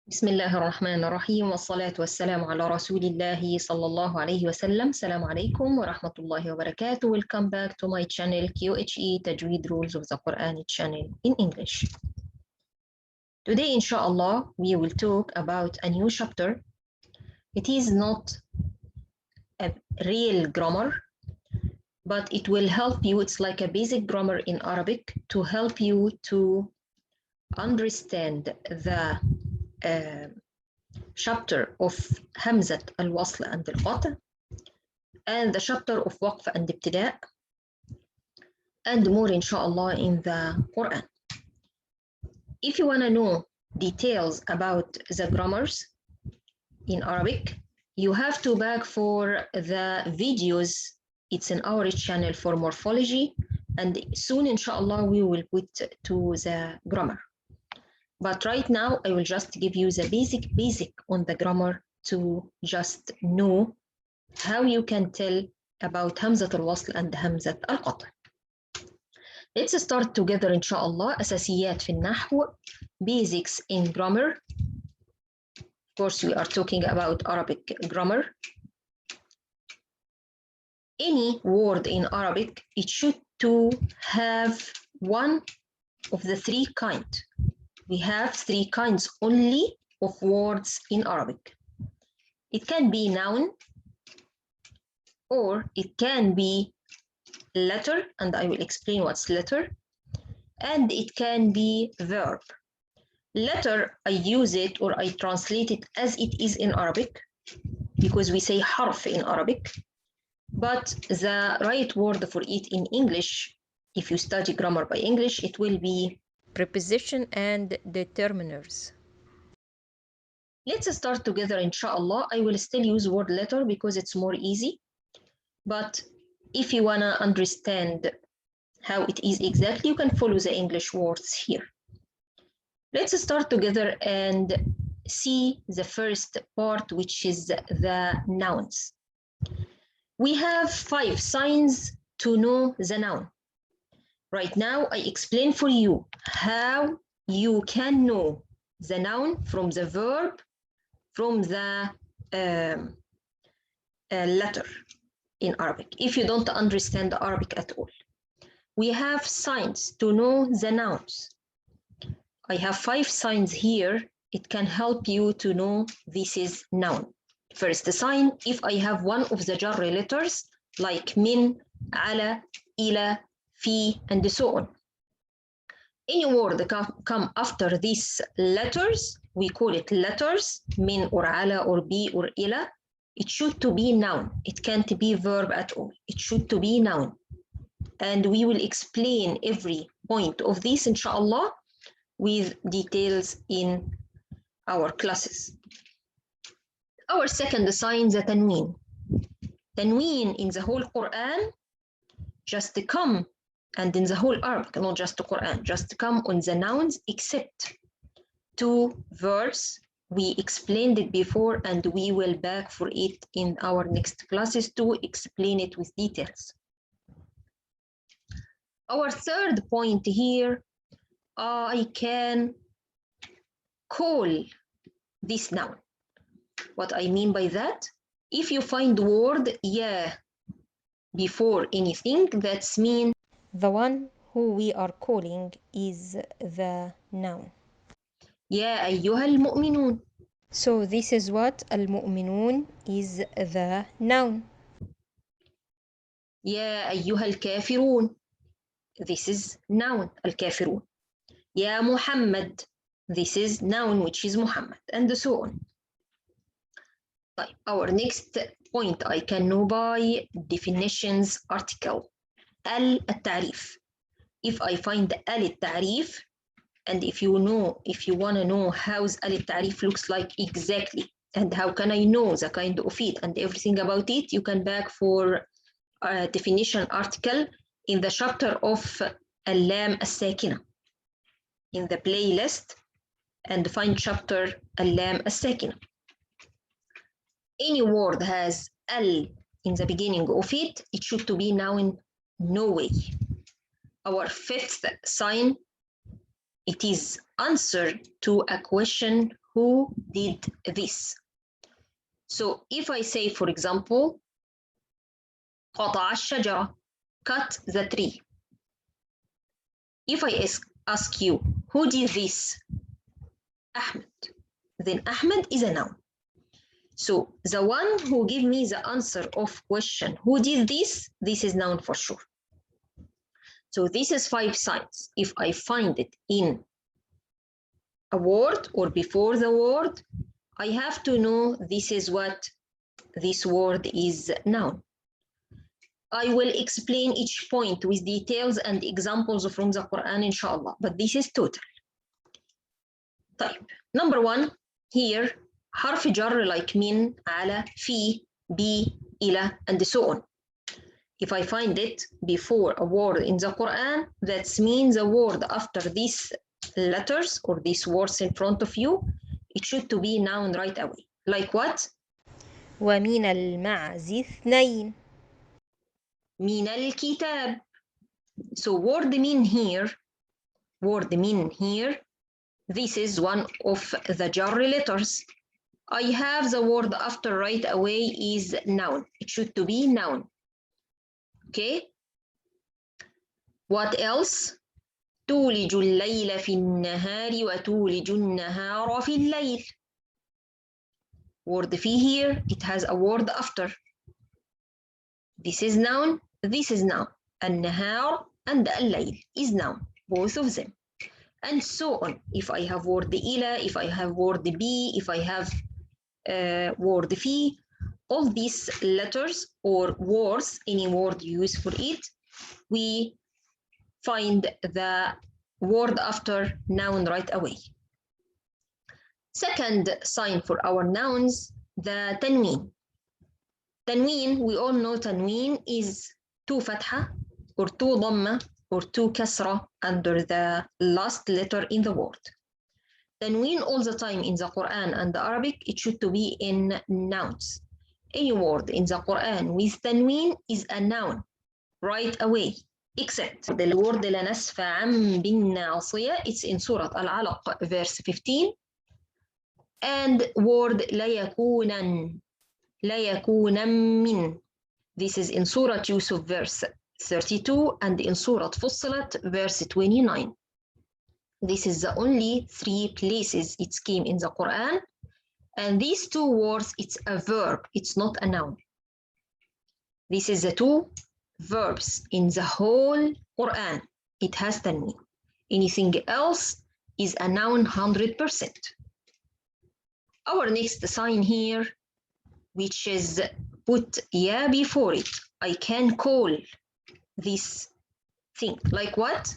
بسم الله الرحمن الرحيم والصلاة والسلام على رسول الله صلى الله عليه وسلم. السلام عليكم ورحمة الله وبركاته. Welcome back to my channel QHE Tajwid Rules of the Quran channel in English. Today, inshallah, we will talk about a new chapter. It is not a real grammar, but it will help you. It's like a basic grammar in Arabic to help you to understand the chapter of Hamzat al-Wasl and al-Qat' and the chapter of Waqf and Ibtida' and more inshallah in the Quran. If you want to know details about the grammars in Arabic, you have to back for the videos. It's in our channel for morphology, and soon inshallah we will put to the grammar. But right now, I will just give you the basic on the grammar to just know how you can tell about Hamzat al-Wasl and Hamzat al-Qat'. Let's start together, inshallah. أساسيات في النحو, basics in grammar. Of course, we are talking about Arabic grammar. Any word in Arabic, it should to have one of the three kinds. We have three kinds only of words in Arabic. It can be noun, or it can be letter, and I will explain what's letter, and it can be verb. Letter, I use it or I translate it as it is in Arabic, because we say harf in Arabic, but the right word for it in English, if you study grammar by English, it will be preposition and determiners. Let's start together, inshallah. I will still use word letter because it's more easy. But if you want to understand how it is exactly, you can follow the English words here. Let's start together and see the first part, which is the nouns. We have 5 signs to know the noun. Right now, I explain for you how you can know the noun from the verb, from the letter in Arabic, if you don't understand Arabic at all. We have signs to know the nouns. I have 5 signs here. It can help you to know this is noun. First sign, if I have one of the jar letters, like min, ala, ila, fi, and so on. Any word come after these letters, we call it letters, min or ala or bi or ila. It should to be noun. It can't be verb at all. It should to be noun. And we will explain every point of this, inshallah, with details in our classes. Our second sign, the tanween. Tanween in the whole Quran just come, and in the whole Arabic, not just the Quran, just come on the nouns except 2 verbs. We explained it before, and we will back for it in our next classes to explain it with details. Our third point here, I can call this noun. What I mean by that, if you find the word yeah before anything, that's mean the one who we are calling is the noun. يا أيها المؤمنون. So this is what المؤمنون is the noun. يا أيها الكافرون. This is noun, الكافرون. يا محمد. This is noun, which is Muhammad, and so on. Our next point, I can know by definitions article. التعريف. If I find التعريف, and if you want to know how التعريف looks like exactly, and how can I know the kind of it and everything about it, you can back for a definition article in the chapter of اللام الساكنة in the playlist, and find chapter اللام الساكنة. Any word has al in the beginning of it, it should to be noun, no way. Our fifth sign, it is answer to a question who did this. So if I say, for example, قطع الشجرة, cut the tree. If I ask you, who did this? Ahmed. Then Ahmed is a noun. So the one who give me the answer of question, who did this? This is noun for sure. So this is 5 signs. If I find it in a word or before the word, I have to know this is what this word is noun. I will explain each point with details and examples from the Quran, inshallah, but this is total. طيب. Number 1, here, حرف جر like من, على, في, بي, إلى, and so on. If I find it before a word in the Quran, that means the word after these letters or these words in front of you, it should to be noun right away. Like what? ومن المعز اثنين. من الكتاب. So word min here, this is one of the jar letters. I have the word after right away is noun. It should to be noun. Okay. What else? تولج الليل في النهار وتولج النهار في الليل. Word في here, it has a word after. This is noun, this is noun. النهار and الليل is noun, both of them. And so on. If I have word إلى, if I have word بي, if I have word في, all these letters or words, any word you use for it, we find the word after noun right away. Second sign for our nouns, the tanween. Tanween, we all know tanween is 2 fatha or 2 dhamma or 2 kasra under the last letter in the word. Tanween all the time in the Quran and the Arabic, it should to be in nouns. Any word in the Quran with tanween is a noun right away, except the word لا نسف عن بالناصية, it's in Surah Al-Alaq verse 15, and word لا يكونن من, this is in Surah Yusuf verse 32 and in Surah Fussilat verse 29. This is the only 3 places it came in the Quran, and these 2 words, it's a verb, it's not a noun. This is the 2 verbs in the whole Quran. It has tanween. Anything else is a noun 100%. Our next sign here, which is put ya before it. I can call this thing. Like what?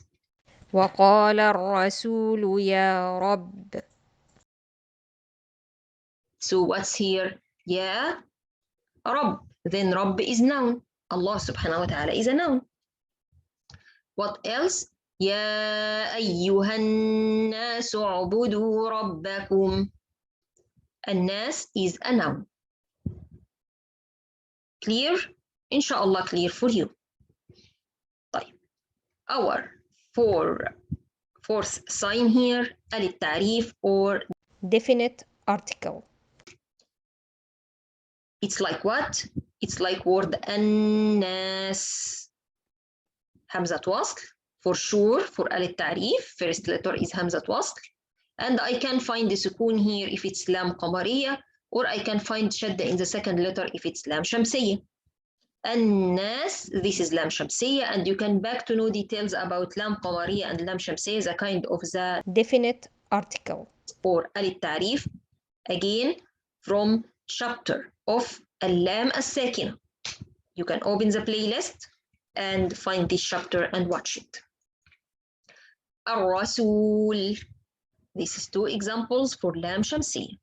وقال الرسول يا رب. So what's here? Ya Rabb. Then Rabb is noun. Allah subhanahu wa ta'ala is a noun. What else? يا أيها الناس اعبدوا ربكم. الناس is a noun. Clear? Inshallah clear for you. طيب. Our fourth sign here, التعريف or definite article. It's like what? It's like word الناس. همزة وصل for sure for التعريف. First letter is همزة وصل. And I can find the سكون here if it's لام قمرية, or I can find شدة in the second letter if it's لام شمسية. الناس, this is لام شمسية, and you can back to know details about لام قمرية and لام شمسية, the kind of the definite article or التعريف, again from chapter of اللام الساكنة. You can open the playlist and find this chapter and watch it. الرسول. This is 2 examples for لام شمسية.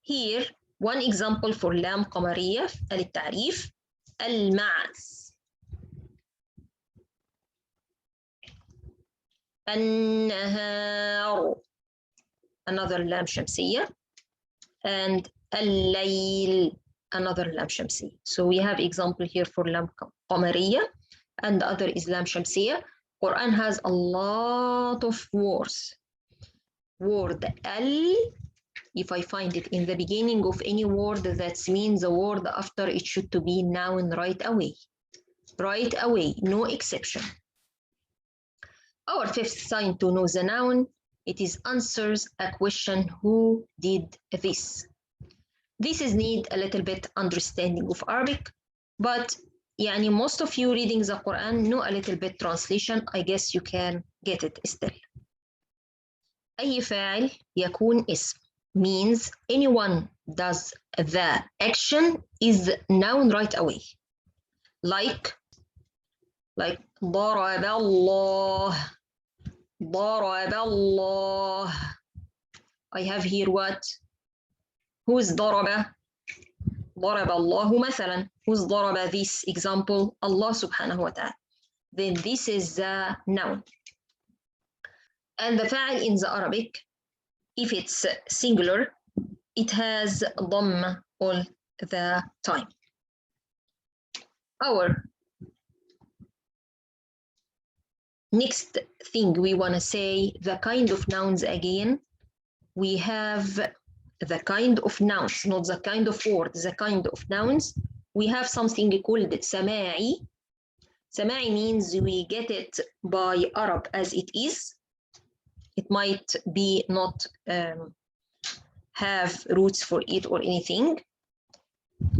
Here, 1 example for لام قمرية التعريف. المعز. النهار. Another لام شمسية. And الليل. Another لام شمسية. So we have example here for لام قمرية, and the other is لام شمسية. Quran has a lot of words. Word al if I find it in the beginning of any word, that means the word after it should to be noun right away. Right away, no exception. Our fifth sign to know the noun, it is answers a question, who did this? This is need a little bit understanding of Arabic, but يعني most of you reading the Quran know a little bit translation. I guess you can get it still. أي فاعل يكون اسم means anyone does the action is noun right away. Like ضرب الله. ضرب الله. I have here what? Who's ضرب? ضرب الله مثلا. Who's ضرب this example? Allah subhanahu wa ta'ala. Then this is the noun. And the فاعل in the Arabic, if it's singular, it has ضم all the time. Our next thing we want to say, the kind of nouns again. We have the kind of nouns, not the kind of word, the kind of nouns. We have something called سماعي. سماعي means we get it by Arab as it is. It might be not have roots for it or anything.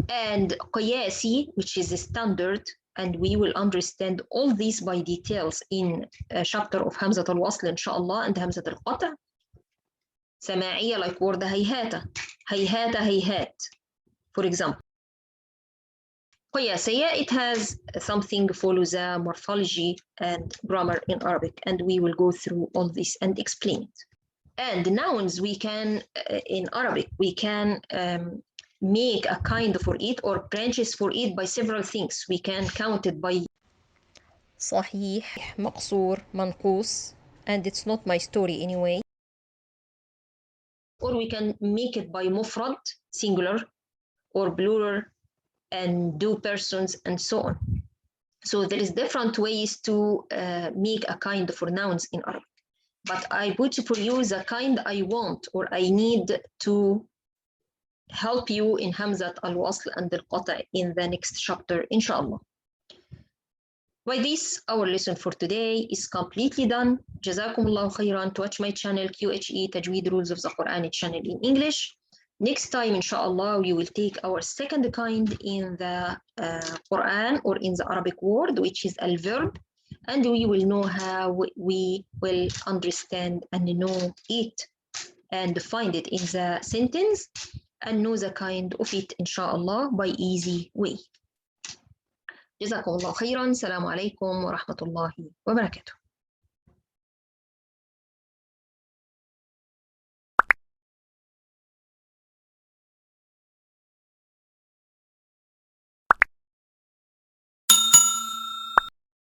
And قياسي, which is a standard, and we will understand all these by details in a chapter of همزة الوصل inshallah and همزة القطع. سماعية like word هيهات. هيهات هيهات, for example. قياسية, it has something follows the morphology and grammar in Arabic, and we will go through all this and explain it. And nouns, we can, in Arabic, we can make a kind for it or branches for it by several things. We can count it by صحيح مقصور منقوص, and it's not my story anyway. Or we can make it by mufrad, singular, or plural, and do persons, and so on. So there is different ways to make a kind for nouns in Arabic. But I put for you the kind I want or I need to help you in Hamzat al-Wasl and al-Qata' in the next chapter, inshallah. By this, our lesson for today is completely done. Jazakumullahu khairan. To watch my channel QHE Tajwid Rules of the Quran channel in English. Next time, inshallah, we will take our second kind in the Quran or in the Arabic word, which is al-verb, and we will know how we will understand and know it and find it in the sentence and know the kind of it, inshallah, by easy way. جزاكم الله خيرا. السلام عليكم ورحمة الله وبركاته.